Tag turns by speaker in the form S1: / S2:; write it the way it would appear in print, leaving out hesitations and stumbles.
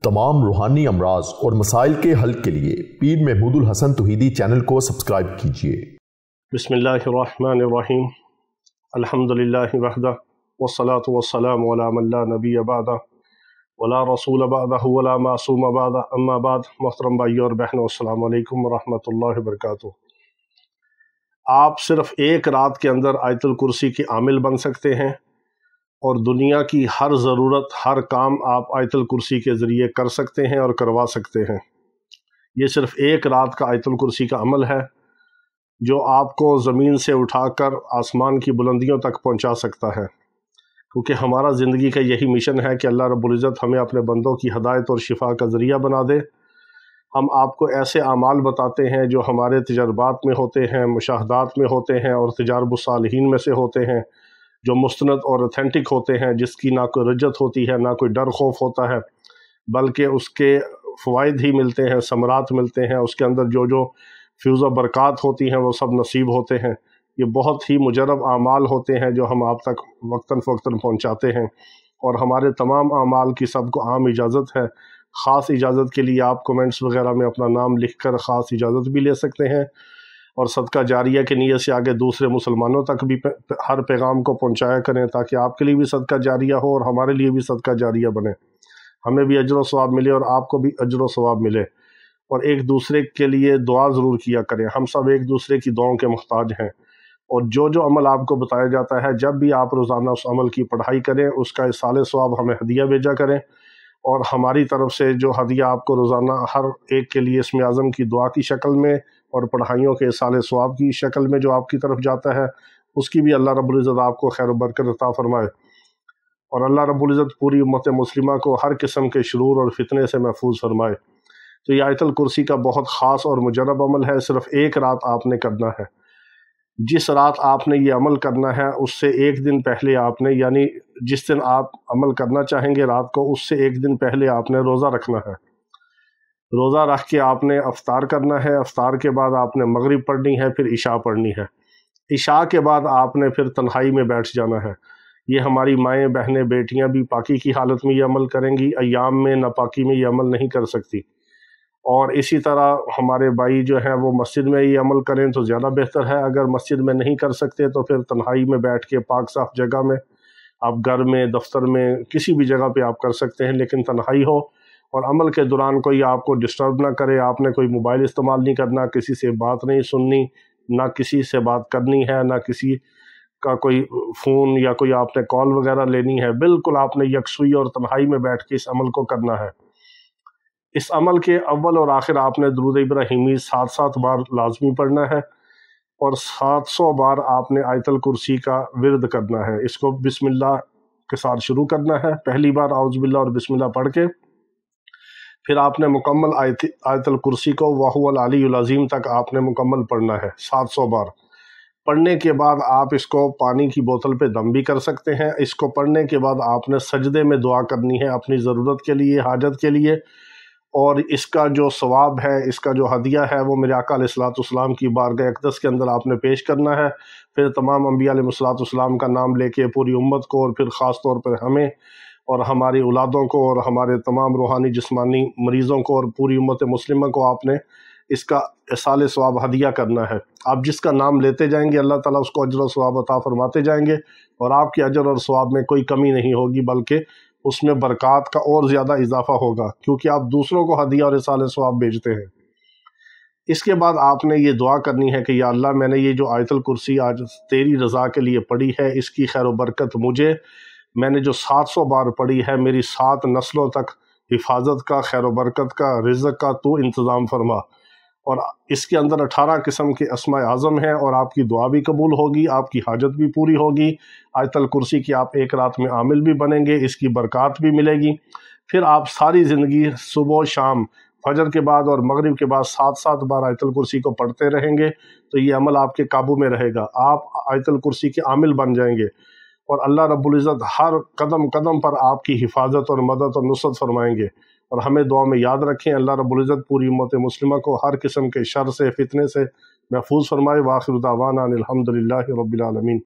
S1: तमाम रूहानी अमराज और मसाइल के हल के लिए पीर महमूद उल हसन तौहीदी चैनल को सब्सक्राइब कीजिए।
S2: बिस्मिल्लाहिर्रहमानिर्रहीम। अल्हम्दुलिल्लाहि वहदा वस्सलातु वस्सलामु अला मन ला नबिय्य बअदा वला रसूल बअदहु वला मासूम बअदा अम्मा बाद। मोहतरम भाइयों और बहनों, अस्सलामु अलैकुम वरहमतुल्लाहि वबरकातुहू। आप सिर्फ एक रात के अंदर आयतुल कुर्सी के आमिल बन सकते हैं और दुनिया की हर ज़रूरत, हर काम आप आयतुल कुर्सी के ज़रिए कर सकते हैं और करवा सकते हैं। ये सिर्फ एक रात का आयतुल कुर्सी का अमल है जो आपको ज़मीन से उठाकर आसमान की बुलंदियों तक पहुंचा सकता है, क्योंकि हमारा ज़िंदगी का यही मिशन है कि अल्लाह रब्बुल इज़्ज़त हमें अपने बंदों की हदायत और शिफा का ज़रिया बना दे। हम आपको ऐसे आमाल बताते हैं जो हमारे तजर्बात में होते हैं, मुशाहदात में होते हैं और तजारबुस सालिहीन में से होते हैं, जो मुस्तनद और ऑथेंटिक होते हैं, जिसकी ना कोई रज्जत होती है, ना कोई डर खौफ होता है, बल्कि उसके फ़वाइद ही मिलते हैं, समरात मिलते हैं। उसके अंदर जो जो फ्यूज़ व बरक़ात होती हैं वो सब नसीब होते हैं। ये बहुत ही मुजरब आमाल होते हैं जो हम आप तक वक्तन फ़वक्तन पहुँचाते हैं, और हमारे तमाम आमाल की सबको आम इजाज़त है। ख़ास इजाज़त के लिए आप कमेंट्स वगैरह में अपना नाम लिखकर ख़ास इजाज़त भी ले सकते हैं, और सदका जारिया की नीयत से आगे दूसरे मुसलमानों तक भी हर पैगाम को पहुंचाया करें, ताकि आपके लिए भी सदका जारिया हो और हमारे लिए भी सदका जारिया बने, हमें भी अजर व सवाब मिले और आपको भी अजर व सवाब मिले। और एक दूसरे के लिए दुआ ज़रूर किया करें। हम सब एक दूसरे की दुआओं के मुहताज हैं, और जो जो अमल आपको बताया जाता है, जब भी आप रोज़ाना उस अमल की पढ़ाई करें, उसका इसाले सवाब हमें हदिया भेजा करें, और हमारी तरफ से जो हदिया आपको रोज़ाना हर एक के लिए इसमें आज़म की दुआ की शक्ल में और पढ़ाइयों के इसाले सवाब की शक्ल में जो आपकी तरफ जाता है, उसकी भी अल्लाह रब्बुल इज़्ज़त आपको खैर बरकत अता फरमाए, और अल्लाह रब्बुल इज़्ज़त पूरी उम्मत मुस्लिमा को हर किस्म के शुरूर और फितने से महफूज फरमाए। तो ये आयतुल कुर्सी का बहुत ख़ास और मुजरब अमल है। सिर्फ एक रात आपने करना है। जिस रात आपने ये अमल करना है, उससे एक दिन पहले आपने, यानी जिस दिन आप अमल करना चाहेंगे रात को, उससे एक दिन पहले आपने रोज़ा रखना है। रोज़ा रख के आपने अफ्तार करना है। अफ्तार के बाद आपने मगरिब पढ़नी है, फिर इशा पढ़नी है। इशा के बाद आपने फिर तन्हाई में बैठ जाना है। ये हमारी माएँ, बहनें, बेटियां भी पाकी की हालत में ये अमल करेंगी। अय्याम में नापाकी में ये अमल नहीं कर सकती। और इसी तरह हमारे भाई जो हैं वो मस्जिद में ये अमल करें तो ज़्यादा बेहतर है। अगर मस्जिद में नहीं कर सकते तो फिर तन्हाई में बैठ के पाक साफ जगह में, आप घर में, दफ्तर में, किसी भी जगह पे आप कर सकते हैं, लेकिन तन्हाई हो और अमल के दौरान कोई आपको डिस्टर्ब ना करे। आपने कोई मोबाइल इस्तेमाल नहीं करना, किसी से बात नहीं सुननी, ना किसी से बात करनी है, ना किसी का कोई फ़ोन या कोई आपने कॉल वगैरह लेनी है। बिल्कुल आपने यकसुई और तन्हाई में बैठ के इस अमल को करना है। इस अमल के अव्वल और आखिर आपने दुरूद इब्राहिमी 7-7 बार लाजमी पढ़ना है, और 700 बार आपने आयतुल कुर्सी का विर्द करना है। इसको बिस्मिल्लाह के साथ शुरू करना है। पहली बार औज़ु बिल्लाह और बिस्मिल्लाह पढ़ के फिर आपने मुकम्मल आयतुल कुर्सी को वहुवल अलीयुल अज़ीम तक आपने मुकम्मल पढ़ना है 700 बार। पढ़ने के बाद आप इसको पानी की बोतल पे दम भी कर सकते हैं। इसको पढ़ने के बाद आपने सजदे में दुआ करनी है अपनी ज़रूरत के लिए, हाजत के लिए, और इसका जो सवाब है, इसका जो हदिया है, वो मेरे आका अलैहिस्सलाम की बारगाह अक़दस के अंदर आपने पेश करना है। फिर तमाम अंबिया अलैहिस्सलाम का नाम लेके पूरी उम्मत को, और फिर ख़ास तौर पर हमें और हमारी औलादों को और हमारे तमाम रूहानी जिस्मानी मरीज़ों को और पूरी उम्मत मुस्लिमा को आपने इसका इसाले सवाब हदिया करना है। आप जिसका नाम लेते जाएंगे, अल्लाह ताला उसको अजर और सवाब अता फरमाते जाएंगे, और आपके अजर और सवाब में कोई कमी नहीं होगी, बल्कि उसमें बरक़ात का और ज़्यादा इजाफा होगा, क्योंकि आप दूसरों को हदिया और इसाले सवाब भेजते हैं। इसके बाद आपने ये दुआ करनी है कि या अल्लाह, मैंने ये जो आयतुल कुर्सी आज तेरी रज़ा के लिए पढ़ी है, इसकी खैर व बरकत मुझे, मैंने जो 700 बार पढ़ी है, मेरी 7 नस्लों तक हिफाजत का, खैर व बरकत का, रिज़्क़ का तू इंतज़ाम फरमा। और इसके अंदर 18 किस्म के अस्माए आज़म हैं, और आपकी दुआ भी कबूल होगी, आपकी हाजत भी पूरी होगी। आयतुल कुर्सी की आप एक रात में आमिल भी बनेंगे, इसकी बरक़ात भी मिलेगी। फिर आप सारी ज़िंदगी सुबह शाम, फजर के बाद और मगरिब के बाद 7-7 बार आयतुल कुर्सी को पढ़ते रहेंगे, तो ये अमल आपके काबू में रहेगा। आप आयतुल कुर्सी के आमिल बन जाएंगे, और अल्लाह रब्बुल इज़्ज़त हर कदम कदम पर आपकी हिफाजत और मदद और नुसरत फरमाएंगे। और हमें दुआ में याद रखें। अल्लाह रब्बुल इज़्ज़त पूरी उम्मत मुस्लिमा को हर किस्म के शर से, फितने से महफूज फरमाए। व आखिर दावाना अनिल हम्दुलिल्लाहि रब्बिल आलमीन।